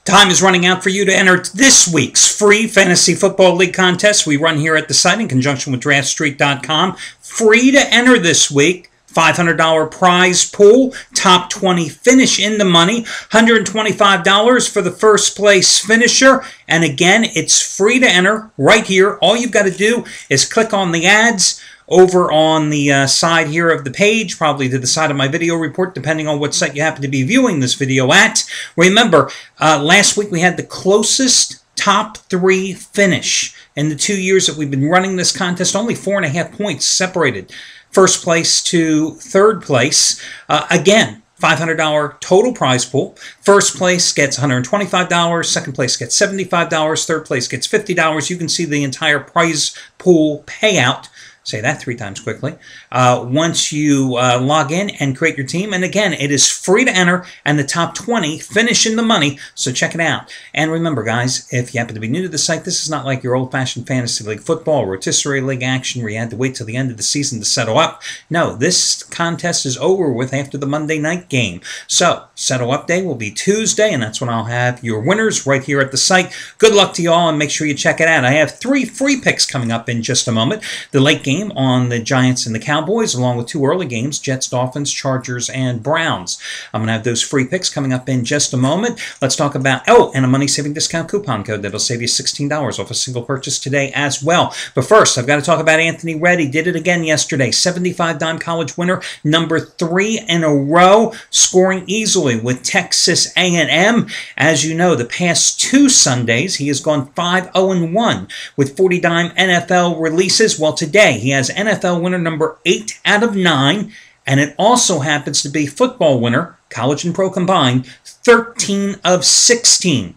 Time is running out for you to enter this week's free Fantasy Football League contest we run here at the site in conjunction with DraftStreet.com. Free to enter this week. $500 prize pool, top 20 finish in the money, $125 for the first place finisher, and again, it's free to enter right here. All you've got to do is click on the ads over on the side here of the page, probably to the side of my video report, depending on what site you happen to be viewing this video at. Remember, last week we had the closest top 3 finish in the 2 years that we've been running this contest. Only 4.5 points separated first place to third place. Again, $500 total prize pool. First place gets $125, second place gets $75, third place gets $50. You can see the entire prize pool payout. Say that 3 times quickly. Once you log in and create your team. And again, it is free to enter, and the top 20 finish in the money, so check it out. And remember, guys, if you happen to be new to the site, this is not like your old-fashioned fantasy league football or rotisserie league action where you had to wait till the end of the season to settle up. No, this contest is over with after the Monday night game. So, settle up day will be Tuesday, and that's when I'll have your winners right here at the site. Good luck to you all, and make sure you check it out. I have 3 free picks coming up in just a moment. The late game on the Giants and the Cowboys, along with 2 early games, Jets, Dolphins, Chargers, and Browns. I'm going to have those free picks coming up in just a moment. Let's talk about, and a money-saving discount coupon code that'll save you $16 off a single purchase today as well. But first, I've got to talk about Anthony Reddy. Did it again yesterday. 75-dime college winner, number 3 in a row, scoring easily with Texas A&M. As you know, the past 2 Sundays, he has gone 5-0-1 with 40-dime NFL releases. Well, today, he has NFL winner number 8 out of 9, and it also happens to be football winner, college and pro combined, 13 of 16.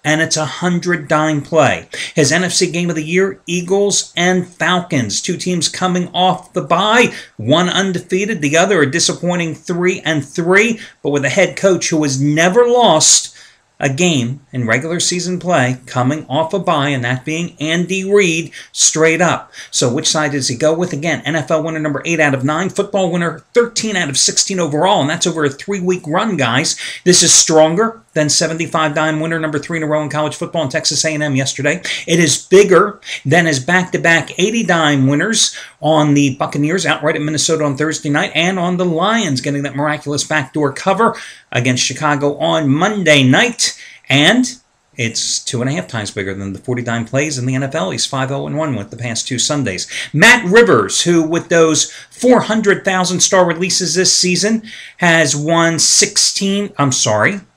And it's a 100-dime play. His NFC Game of the Year, Eagles and Falcons. 2 teams coming off the bye. One undefeated, the other a disappointing 3-3, but with a head coach who has never lost a game in regular season play, coming off a bye, and that being Andy Reid, straight up. So which side does he go with? Again, NFL winner number 8 out of 9, football winner 13 out of 16 overall, and that's over a 3-week run, guys. This is stronger than 75-dime winner number 3 in a row in college football in Texas A&M yesterday. It is bigger than his back-to-back 80-dime winners on the Buccaneers outright at Minnesota on Thursday night, and on the Lions getting that miraculous backdoor cover against Chicago on Monday night. And it's 2.5 times bigger than the 40-dime plays in the NFL. He's 5-0-1 with the past 2 Sundays. Matt Rivers, who with those 400,000 star releases this season, has won 16,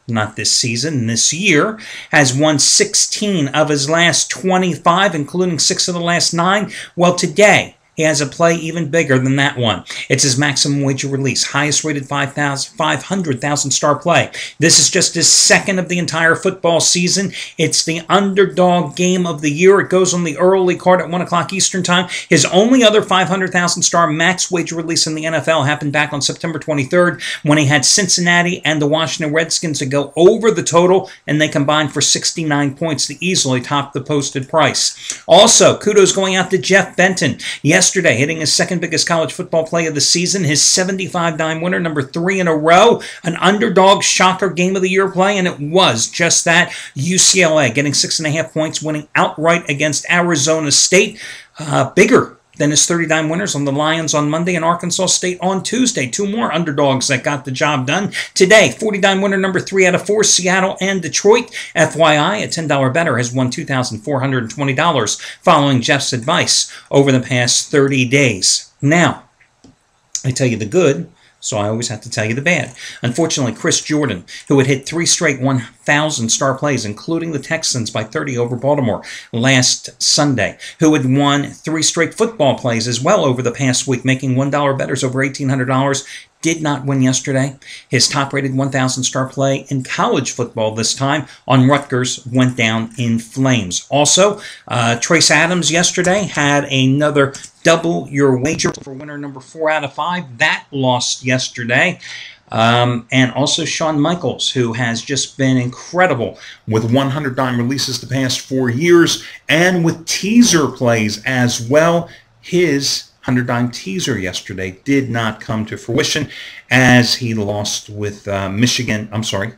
not this season, this year, has won 16 of his last 25, including 6 of the last 9. Well, today, he has a play even bigger than that one. It's his maximum wager release, highest rated 500,000 star play. This is just his 2nd of the entire football season. It's the underdog game of the year. It goes on the early card at 1 o'clock Eastern time. His only other 500,000 star max wager release in the NFL happened back on September 23rd when he had Cincinnati and the Washington Redskins to go over the total, and they combined for 69 points to easily top the posted price. Also, kudos going out to Jeff Benton. Yesterday, hitting his 2nd biggest college football play of the season, his 75-dime winner, number 3 in a row, an underdog shocker game of the year play, and it was just that. UCLA getting 6.5 points, winning outright against Arizona State. Bigger than his 30-dime winners on the Lions on Monday and Arkansas State on Tuesday. 2 more underdogs that got the job done. Today, 40-dime winner number 3 out of 4, Seattle and Detroit. FYI, a $10 bettor has won $2,420 following Jeff's advice over the past 30 days. Now, I tell you the good, so I always have to tell you the bad. Unfortunately, Chris Jordan, who had hit 3 straight 1,000 star plays, including the Texans by 30 over Baltimore last Sunday, who had won 3 straight football plays as well over the past week, making $1 bettors over $1,800, did not win yesterday. His top-rated 1,000 star play in college football this time on Rutgers went down in flames. Also, Trace Adams yesterday had another double your wager for winner number 4 out of 5. That lost yesterday. And also Shawn Michaels, who has just been incredible with 100-dime releases the past 4 years and with teaser plays as well. His $100 teaser yesterday did not come to fruition as he lost with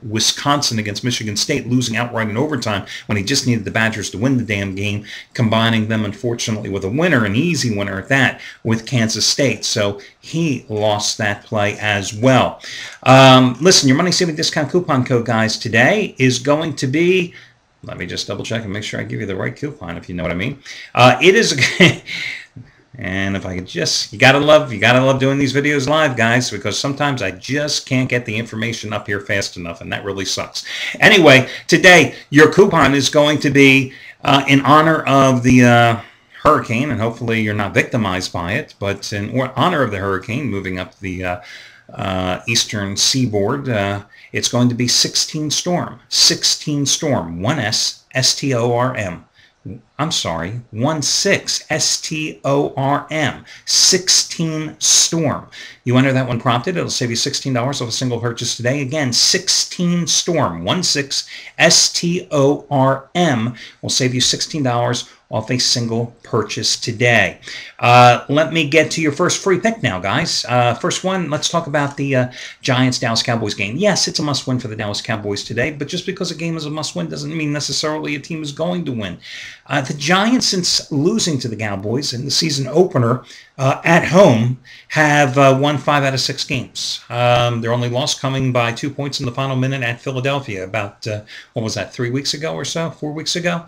Wisconsin against Michigan State, losing outright in overtime when he just needed the Badgers to win the damn game, combining them, unfortunately, with a winner, an easy winner at that, with Kansas State. So he lost that play as well. Listen, your money saving discount coupon code, guys, today is going to be, let me just double check and make sure I give you the right coupon, if you know what I mean. It is and if I could just, you gotta love doing these videos live, guys, because sometimes I just can't get the information up here fast enough, and that really sucks. Anyway, today your coupon is going to be in honor of the hurricane, and hopefully you're not victimized by it, but in honor of the hurricane moving up the eastern seaboard, it's going to be 16 Storm. 16 Storm. 1S, S-T-O-R-M. I'm sorry, 16 S-T-O-R-M, 16 Storm. You enter that when prompted, it'll save you $16 off a single purchase today. Again, 16 Storm, 16 S-T-O-R-M will save you $16 off a single purchase today. Let me get to your first free pick now, guys. First one, let's talk about the Giants-Dallas Cowboys game. Yes, it's a must-win for the Dallas Cowboys today, but just because a game is a must-win doesn't mean necessarily a team is going to win. The Giants, since losing to the Cowboys in the season opener at home, have won 5 out of 6 games. Their only loss coming by 2 points in the final minute at Philadelphia about, what was that, 3 weeks ago or so, 4 weeks ago?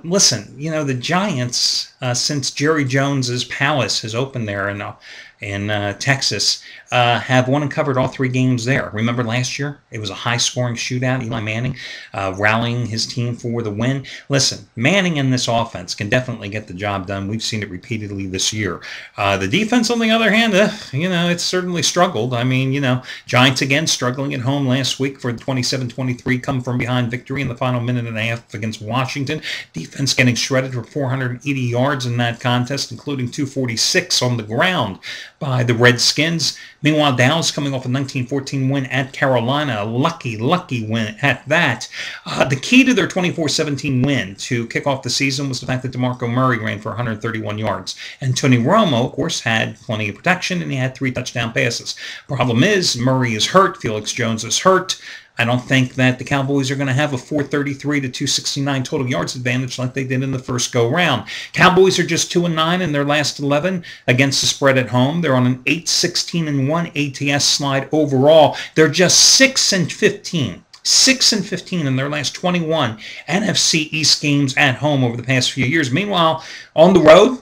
Listen, you know, the Giants, since Jerry Jones's Palace has opened there in Texas, have won and covered all 3 games there. Remember last year? It was a high-scoring shootout. Eli Manning rallying his team for the win. Listen, Manning in this offense can definitely get the job done. We've seen it repeatedly this year. The defense, on the other hand, you know, it's certainly struggled. I mean, you know, Giants again struggling at home last week for the 27-23 come-from-behind victory in the final minute and a half against Washington. Defense getting shredded for 480 yards in that contest, including 246 on the ground by the Redskins. Meanwhile, Dallas coming off a 19-14 win at Carolina, a lucky win at that. The key to their 24-17 win to kick off the season was the fact that DeMarco Murray ran for 131 yards. And Tony Romo, of course, had plenty of protection, and he had 3 touchdown passes. Problem is, Murray is hurt. Felix Jones is hurt. I don't think that the Cowboys are going to have a 433 to 269 total yards advantage like they did in the first go-round. Cowboys are just 2-9 in their last 11 against the spread at home. They're on an 8-16-1 ATS slide overall. They're just 6-15. 6-15 in their last 21 NFC East games at home over the past few years. Meanwhile, on the road,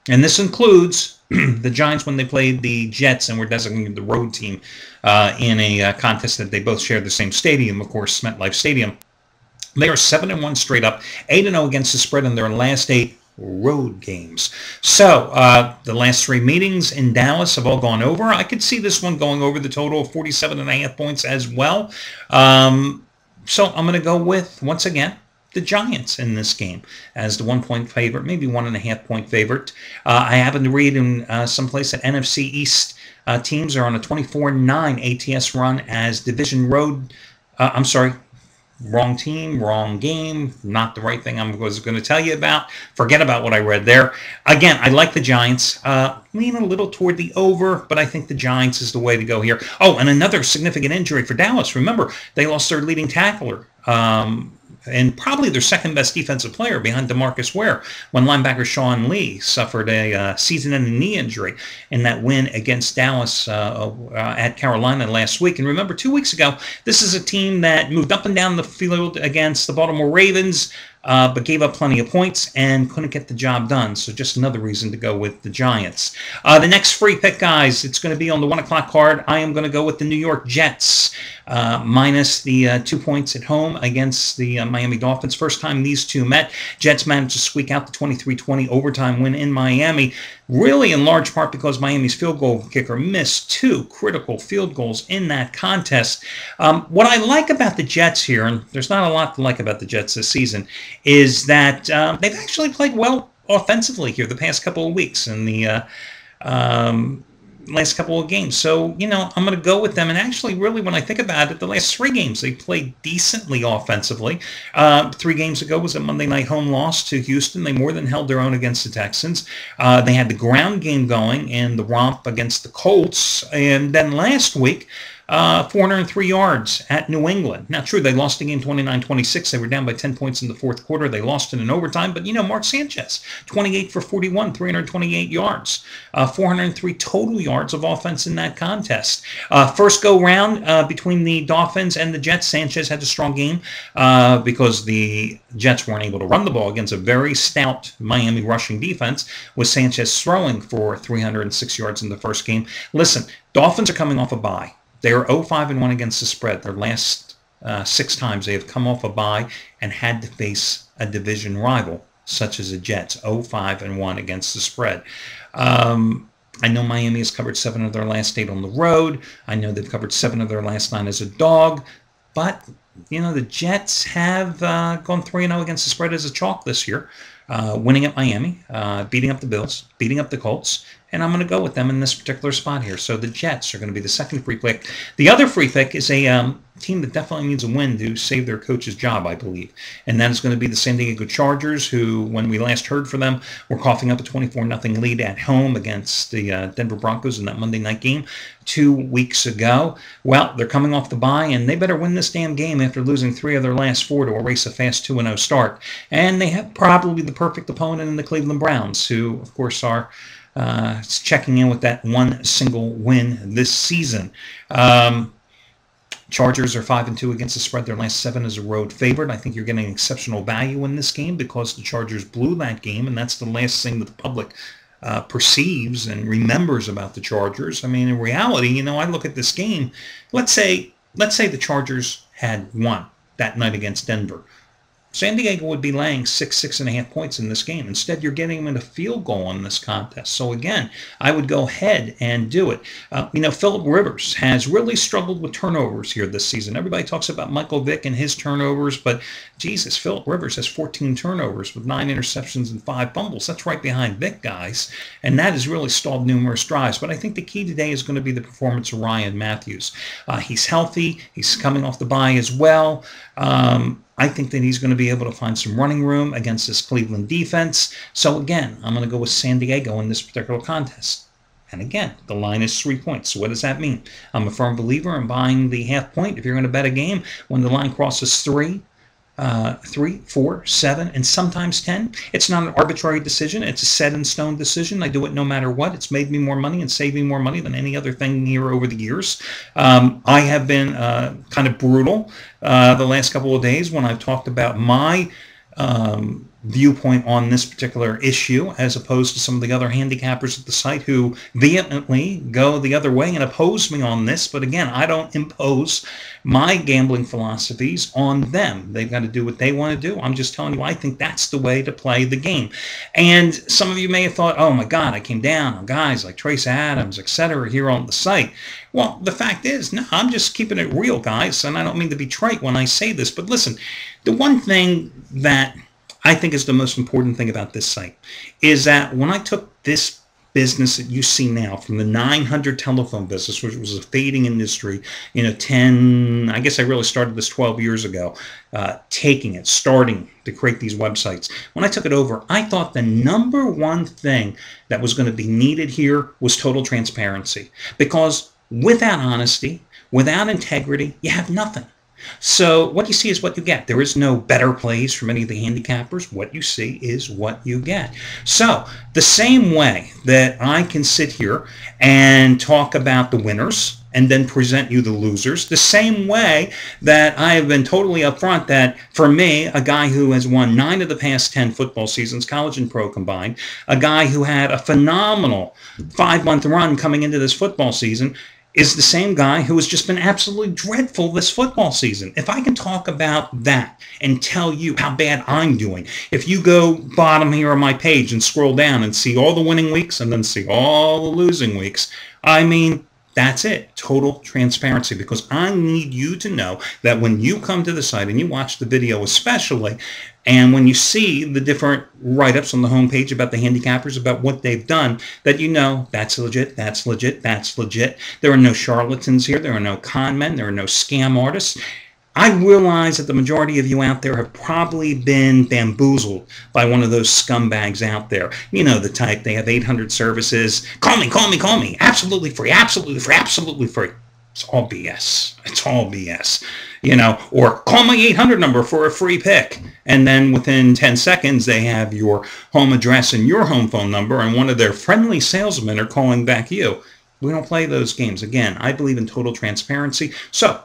and this includes the Giants when they played the Jets and were designated the road team in a contest that they both shared the same stadium, of course, MetLife Stadium. They are 7-1 straight up, 8-0 against the spread in their last 8 road games. So the last 3 meetings in Dallas have all gone over. I could see this one going over the total of 47.5 points as well. So I'm going to go with, once again, the Giants in this game as the 1-point favorite, maybe 1.5-point favorite. I happen to read in someplace that NFC East teams are on a 24-9 ATS run as division road. I'm sorry, wrong team, wrong game, not the right thing I was going to tell you about. Forget about what I read there. Again, I like the Giants. Lean a little toward the over, but I think the Giants is the way to go here. Oh, and another significant injury for Dallas. Remember, they lost their leading tackler. And probably their second-best defensive player behind DeMarcus Ware when linebacker Sean Lee suffered a season-ending knee injury in that win against Dallas at Carolina last week. And remember, 2 weeks ago, this is a team that moved up and down the field against the Baltimore Ravens, but gave up plenty of points and couldn't get the job done. So just another reason to go with the Giants. The next free pick, guys, it's going to be on the 1 o'clock card. I am going to go with the New York Jets, minus the 2 points at home against the Miami Dolphins. First time these two met, Jets managed to squeak out the 23-20 overtime win in Miami, really in large part because Miami's field goal kicker missed 2 critical field goals in that contest. What I like about the Jets here, and there's not a lot to like about the Jets this season, is that they've actually played well offensively here the past couple of weeks. And last couple of games. So, I'm going to go with them. And actually, really, when I think about it, the last 3 games, they played decently offensively. 3 games ago was a Monday night home loss to Houston. They more than held their own against the Texans. They had the ground game going in the romp against the Colts. And then last week, 403 yards at New England. Now, true, they lost the game 29-26. They were down by 10 points in the fourth quarter. They lost it in overtime. But, Mark Sanchez, 28 for 41, 328 yards, 403 total yards of offense in that contest. First go-round between the Dolphins and the Jets, Sanchez had a strong game because the Jets weren't able to run the ball against a very stout Miami rushing defense, with Sanchez throwing for 306 yards in the first game. Listen, Dolphins are coming off a bye. They are 0-5-1 against the spread. Their last 6 times they have come off a bye and had to face a division rival, such as the Jets, 0-5-1 against the spread. I know Miami has covered 7 of their last 8 on the road. I know they've covered 7 of their last 9 as a dog. But, the Jets have gone 3-0 against the spread as a chalk this year, winning at Miami, beating up the Bills, beating up the Colts. And I'm going to go with them in this particular spot here. So the Jets are going to be the second free pick. The other free pick is a team that definitely needs a win to save their coach's job, I believe. And that is going to be the San Diego Chargers, who, when we last heard from them, were coughing up a 24-0 lead at home against the Denver Broncos in that Monday night game 2 weeks ago. Well, they're coming off the bye, and they better win this damn game after losing 3 of their last 4 to erase a fast 2-0 start. And they have probably the perfect opponent in the Cleveland Browns, who, of course, are checking in with that one single win this season. Chargers are 5-2 against the spread. Their last 7 as a road favorite. I think you're getting exceptional value in this game because the Chargers blew that game, and that's the last thing that the public perceives and remembers about the Chargers. I mean, in reality, I look at this game. Let's say the Chargers had won that night against Denver. San Diego would be laying 6.5 points in this game. Instead, you're getting them in a field goal in this contest. So again, I would go ahead and do it. Philip Rivers has really struggled with turnovers here this season. Everybody talks about Michael Vick and his turnovers, but Jesus, Philip Rivers has 14 turnovers with 9 interceptions and 5 fumbles. That's right behind Vick, guys. And that has really stalled numerous drives. But I think the key today is going to be the performance of Ryan Matthews. He's healthy. He's coming off the bye as well. I think that he's going to be able to find some running room against this Cleveland defense. So again, I'm going to go with San Diego in this particular contest. And again, the line is 3 points. So what does that mean? I'm a firm believer in buying the half point. If you're going to bet a game, when the line crosses 3, 4, 7, and sometimes 10. It's not an arbitrary decision. It's a set-in-stone decision. I do it no matter what. It's made me more money and saved me more money than any other thing here over the years. I have been kind of brutal the last couple of days when I've talked about my viewpoint on this particular issue, as opposed to some of the other handicappers at the site who vehemently go the other way and oppose me on this. But again, I don't impose my gambling philosophies on them. They've got to do what they want to do. I'm just telling you, I think that's the way to play the game. And some of you may have thought, oh my God, I came down on guys like Trace Adams, etc. here on the site. Well, the fact is, no, I'm just keeping it real, guys, and I don't mean to be trite when I say this, but listen, the one thing that I think is the most important thing about this site is that when I took this business that you see now from the 900 telephone business, which was a fading industry, I guess I really started this 12 years ago, starting to create these websites. When I took it over, I thought the number one thing that was going to be needed here was total transparency, because without honesty, without integrity, you have nothing. So what you see is what you get. There is no better plays from any of the handicappers. What you see is what you get. So the same way that I can sit here and talk about the winners and then present you the losers, the same way that I have been totally upfront that for me, a guy who has won 9 of the past 10 football seasons, college and pro combined, a guy who had a phenomenal 5-month run coming into this football season, is the same guy who has just been absolutely dreadful this football season. If I can talk about that and tell you how bad I'm doing, if you go bottom here on my page and scroll down and see all the winning weeks and then see all the losing weeks, I mean, That's it. Total transparency, because I need you to know that when you come to the site and you watch the video especially, and when you see the different write-ups on the homepage about the handicappers, about what they've done, that you know that's legit, that's legit, that's legit. There are no charlatans here. There are no con men. There are no scam artists. I realize that the majority of you out there have probably been bamboozled by one of those scumbags out there. You know the type. They have 800 services. Call me, call me, call me. Absolutely free, absolutely free, absolutely free. It's all BS. It's all BS. You know, or call my 800 number for a free pick. And then within 10 seconds, they have your home address and your home phone number, and one of their friendly salesmen are calling back you. We don't play those games. Again, I believe in total transparency. So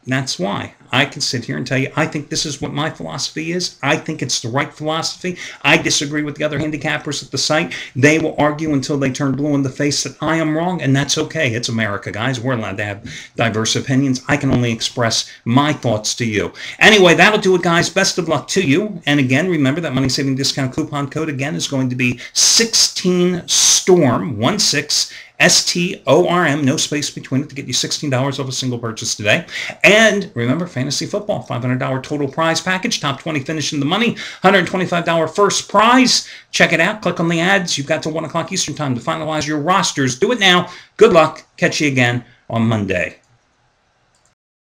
that's why I can sit here and tell you, I think this is what my philosophy is. I think it's the right philosophy. I disagree with the other handicappers at the site. They will argue until they turn blue in the face that I am wrong, and that's okay. It's America, guys. We're allowed to have diverse opinions. I can only express my thoughts to you. Anyway, that'll do it, guys. Best of luck to you. And again, remember that money saving discount coupon code again is going to be 16STORM, 16 STORM, no space between it, to get you $16 off a single purchase today. And remember, fantasy football, $500 total prize package, top 20 finish in the money, $125 first prize. Check it out. Click on the ads. You've got till 1 o'clock Eastern time to finalize your rosters. Do it now. Good luck. Catch you again on Monday.